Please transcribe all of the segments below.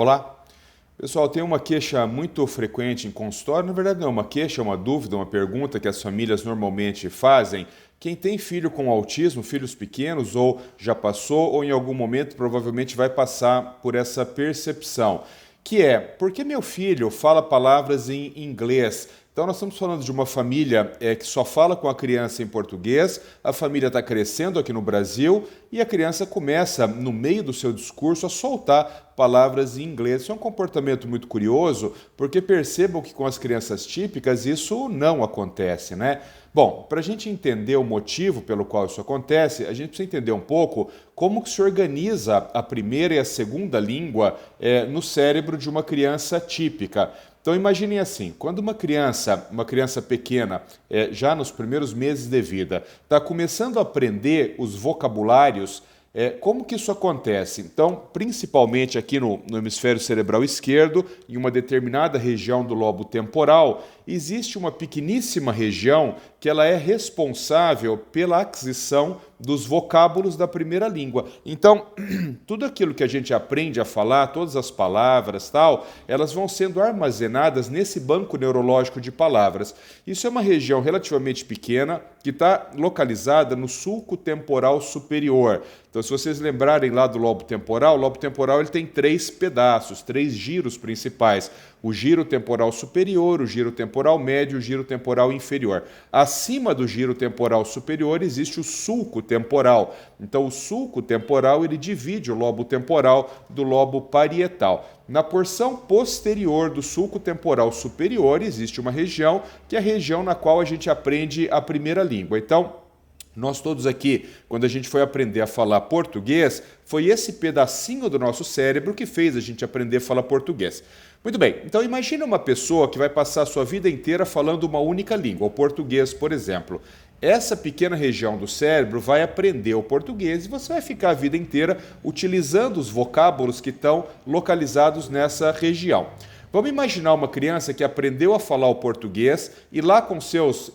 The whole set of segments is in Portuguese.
Olá, pessoal, tem uma queixa muito frequente em consultório, na verdade não é uma queixa, é uma dúvida, uma pergunta que as famílias normalmente fazem. Quem tem filho com autismo, filhos pequenos, ou já passou, ou em algum momento provavelmente vai passar por essa percepção, que é, por que meu filho fala palavras em inglês? Então nós estamos falando de uma família que só fala com a criança em português, a família está crescendo aqui no Brasil e a criança começa, no meio do seu discurso, a soltar palavras em inglês. Isso é um comportamento muito curioso, porque percebam que com as crianças típicas isso não acontece, né? Bom, para a gente entender o motivo pelo qual isso acontece, a gente precisa entender um pouco como que se organiza a primeira e a segunda língua no cérebro de uma criança típica. Então imaginem assim, quando uma criança pequena, já nos primeiros meses de vida, está começando a aprender os vocabulários, como que isso acontece? Então, principalmente aqui no hemisfério cerebral esquerdo, em uma determinada região do lobo temporal, existe uma pequeníssima região que ela é responsável pela aquisição dos vocábulos da primeira língua. Então, tudo aquilo que a gente aprende a falar, todas as palavras, tal, elas vão sendo armazenadas nesse banco neurológico de palavras. Isso é uma região relativamente pequena que está localizada no sulco temporal superior. Então, se vocês lembrarem lá do lobo temporal ele tem três pedaços, três giros principais. O giro temporal superior, o giro temporal médio e o giro temporal inferior. Acima do giro temporal superior existe o sulco temporal. Então, o sulco temporal ele divide o lobo temporal do lobo parietal. Na porção posterior do sulco temporal superior existe uma região que é a região na qual a gente aprende a primeira língua. Então, nós todos aqui, quando a gente foi aprender a falar português, foi esse pedacinho do nosso cérebro que fez a gente aprender a falar português. Muito bem, então imagine uma pessoa que vai passar a sua vida inteira falando uma única língua, o português, por exemplo. Essa pequena região do cérebro vai aprender o português e você vai ficar a vida inteira utilizando os vocábulos que estão localizados nessa região. Vamos imaginar uma criança que aprendeu a falar o português e lá com seus,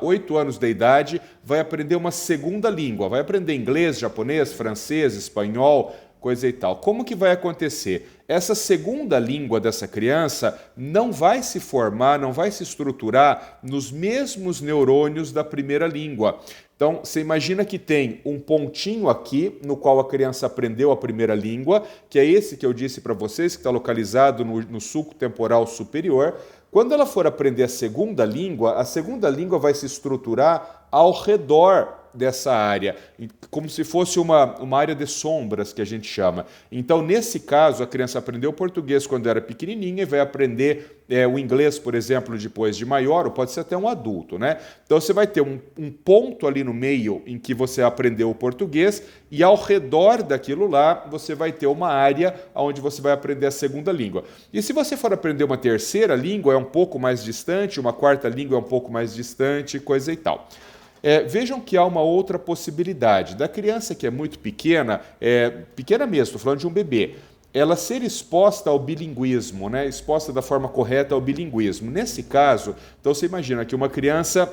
8 anos de idade, vai aprender uma segunda língua, vai aprender inglês, japonês, francês, espanhol, coisa e tal. Como que vai acontecer? Essa segunda língua dessa criança não vai se formar, não vai se estruturar nos mesmos neurônios da primeira língua. Então, você imagina que tem um pontinho aqui, no qual a criança aprendeu a primeira língua, que é esse que eu disse para vocês, que está localizado no sulco temporal superior. Quando ela for aprender a segunda língua vai se estruturar ao redor dessa área, como se fosse uma área de sombras, que a gente chama. Então, nesse caso, a criança aprendeu português quando era pequenininha e vai aprender o inglês, por exemplo, depois de maior, ou pode ser até um adulto, né? Então, você vai ter um ponto ali no meio em que você aprendeu o português e ao redor daquilo lá, você vai ter uma área onde você vai aprender a segunda língua. E se você for aprender uma terceira língua, é um pouco mais distante, uma quarta língua é um pouco mais distante, coisa e tal. Vejam que há uma outra possibilidade. Da criança que é muito pequena, pequena mesmo, estou falando de um bebê, ela ser exposta ao bilinguismo, né? Exposta da forma correta ao bilinguismo. Nesse caso, então você imagina que uma criança,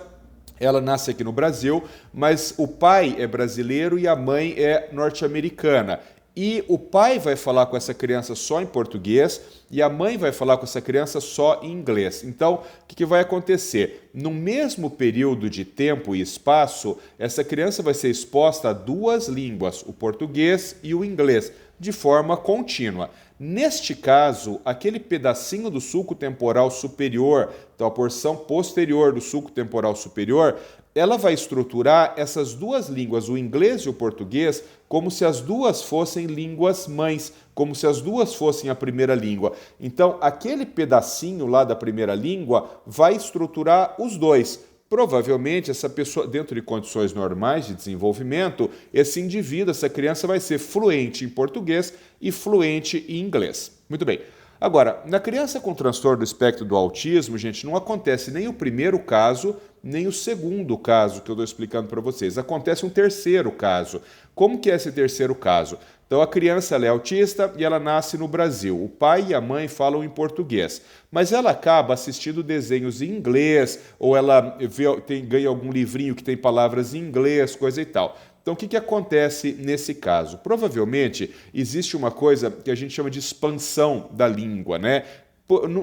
ela nasce aqui no Brasil, mas o pai é brasileiro e a mãe é norte-americana. E o pai vai falar com essa criança só em português e a mãe vai falar com essa criança só em inglês. Então, o que vai acontecer? No mesmo período de tempo e espaço, essa criança vai ser exposta a duas línguas, o português e o inglês, de forma contínua. Neste caso, aquele pedacinho do sulco temporal superior, então a porção posterior do sulco temporal superior, ela vai estruturar essas duas línguas, o inglês e o português, como se as duas fossem línguas mães, como se as duas fossem a primeira língua. Então, aquele pedacinho lá da primeira língua vai estruturar os dois. Provavelmente, essa pessoa, dentro de condições normais de desenvolvimento, esse indivíduo, essa criança vai ser fluente em português e fluente em inglês. Muito bem. Agora, na criança com transtorno do espectro do autismo, gente, não acontece nem o primeiro caso, nem o segundo caso que eu estou explicando para vocês. Acontece um terceiro caso. Como que é esse terceiro caso? Então, a criança ela é autista e ela nasce no Brasil. O pai e a mãe falam em português, mas ela acaba assistindo desenhos em inglês ou ela ganha algum livrinho que tem palavras em inglês, coisa e tal. Então, o que acontece nesse caso? Provavelmente existe uma coisa que a gente chama de expansão da língua, né?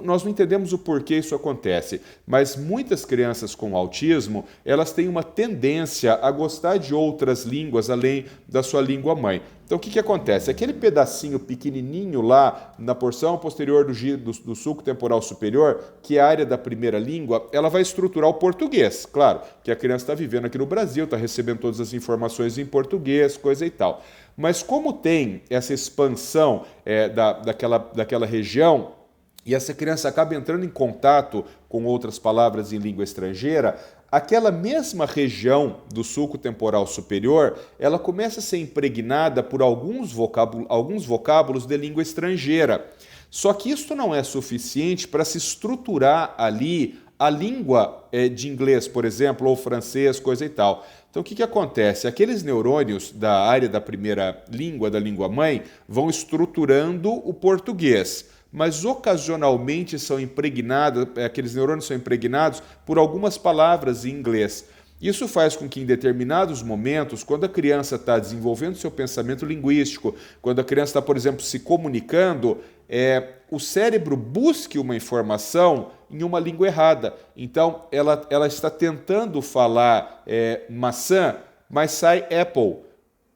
Nós não entendemos o porquê isso acontece, mas muitas crianças com autismo, elas têm uma tendência a gostar de outras línguas além da sua língua mãe. Então o que acontece? Aquele pedacinho pequenininho lá na porção posterior do sulco temporal superior, que é a área da primeira língua, ela vai estruturar o português. Claro que a criança está vivendo aqui no Brasil, está recebendo todas as informações em português, coisa e tal. Mas como tem essa expansão daquela região, e essa criança acaba entrando em contato com outras palavras em língua estrangeira, aquela mesma região do sulco temporal superior, ela começa a ser impregnada por alguns vocábulos de língua estrangeira. Só que isso não é suficiente para se estruturar ali a língua de inglês, por exemplo, ou francês, coisa e tal. Então, o que acontece? Aqueles neurônios da área da primeira língua, da língua mãe, vão estruturando o português, mas ocasionalmente aqueles neurônios são impregnados por algumas palavras em inglês. Isso faz com que em determinados momentos, quando a criança está desenvolvendo seu pensamento linguístico, quando a criança está, por exemplo, se comunicando, o cérebro busque uma informação em uma língua errada. Então, ela está tentando falar maçã, mas sai apple.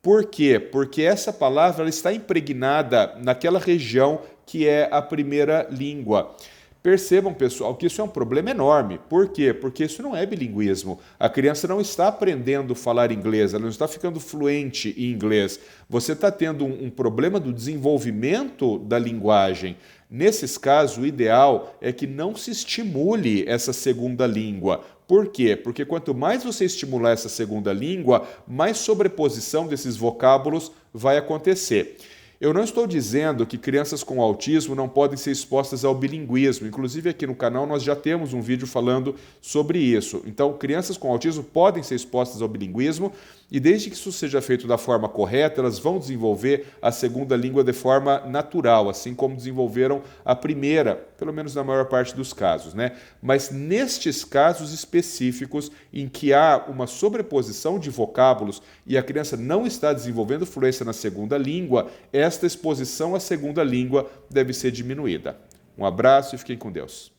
Por quê? Porque essa palavra ela está impregnada naquela região que é a primeira língua. Percebam, pessoal, que isso é um problema enorme. Por quê? Porque isso não é bilinguismo. A criança não está aprendendo a falar inglês, ela não está ficando fluente em inglês. Você está tendo um problema do desenvolvimento da linguagem. Nesses casos, o ideal é que não se estimule essa segunda língua. Por quê? Porque quanto mais você estimular essa segunda língua, mais sobreposição desses vocábulos vai acontecer. Eu não estou dizendo que crianças com autismo não podem ser expostas ao bilinguismo. Inclusive aqui no canal nós já temos um vídeo falando sobre isso. Então, crianças com autismo podem ser expostas ao bilinguismo e desde que isso seja feito da forma correta, elas vão desenvolver a segunda língua de forma natural, assim como desenvolveram a primeira, pelo menos na maior parte dos casos, né? Mas nestes casos específicos em que há uma sobreposição de vocábulos e a criança não está desenvolvendo fluência na segunda língua, esta exposição à segunda língua deve ser diminuída. Um abraço e fiquem com Deus.